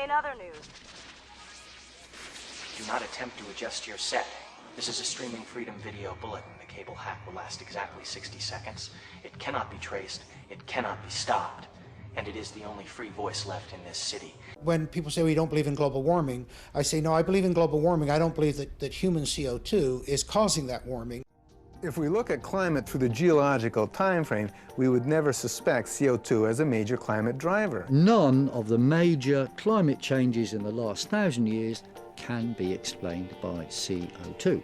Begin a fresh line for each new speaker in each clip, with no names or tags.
In other news,
Do not attempt to adjust your set. This is a streaming freedom video bulletin. The cable hack will last exactly 60 seconds. It cannot be traced, it cannot be stopped, and it is the only free voice left in this city.
When people say we don't believe in global warming, I say, no, I believe in global warming. I don't believe that human CO2 is causing that warming.
If we look at climate through the geological time frame, we would never suspect CO2 as a major climate driver.
None of the major climate changes in the last 1,000 years can be explained by CO2.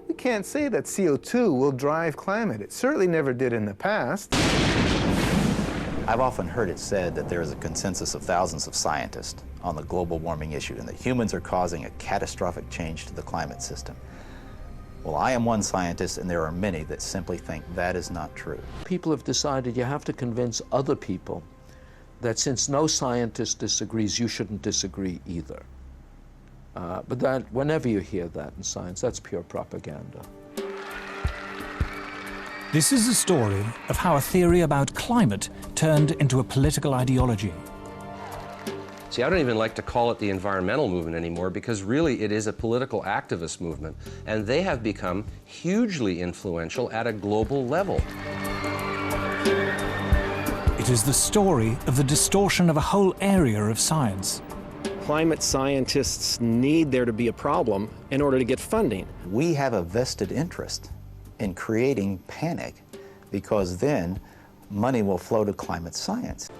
We can't say that CO2 will drive climate. It certainly never did in the past.
I've often heard it said that there is a consensus of thousands of scientists on the global warming issue and that humans are causing a catastrophic change to the climate system. Well, I am one scientist, and there are many that simply think that is not true.
People have decided you have to convince other people that since no scientist disagrees, you shouldn't disagree either. But that, whenever you hear that in science, that's pure propaganda.
This is the story of how a theory about climate turned into a political ideology.
See, I don't even like to call it the environmental movement anymore, because really it is a political activist movement, and they have become hugely influential at a global level.
It is the story of the distortion of a whole area of science.
Climate scientists need there to be a problem in order to get funding.
We have a vested interest in creating panic, because then money will flow to climate science.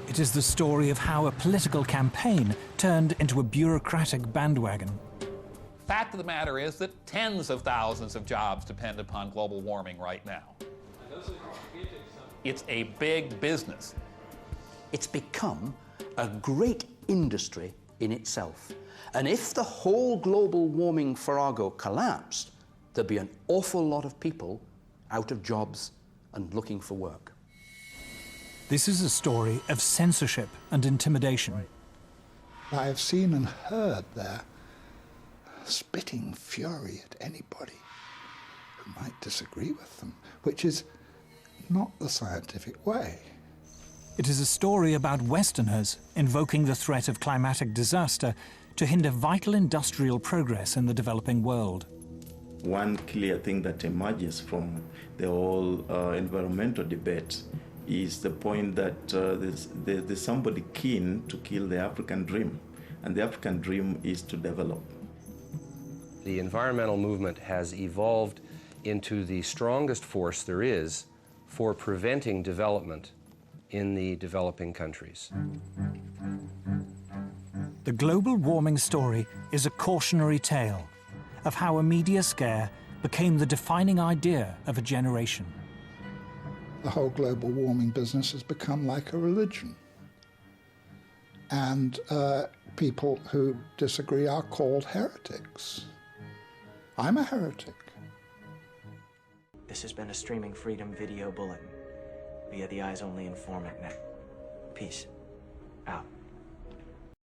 It is the story of how a political campaign turned into a bureaucratic bandwagon.
Fact of the matter is that tens of thousands of jobs depend upon global warming right now. It's a big business.
It's become a great industry in itself. And if the whole global warming farrago collapsed, there'd be an awful lot of people out of jobs and looking for work.
This is a story of censorship and intimidation.
I have seen and heard their spitting fury at anybody who might disagree with them, which is not the scientific way.
It is a story about Westerners invoking the threat of climatic disaster to hinder vital industrial progress in the developing world.
One clear thing that emerges from the whole environmental debate is the point that there's somebody keen to kill the African dream, and the African dream is to develop.
The environmental movement has evolved into the strongest force there is for preventing development in the developing countries.
The global warming story is a cautionary tale of how a media scare became the defining idea of a generation.
The whole global warming business has become like a religion. And people who disagree are called heretics. I'm a heretic.
This has been a streaming freedom video bulletin via the Eyes Only Informant Net. Peace. Out.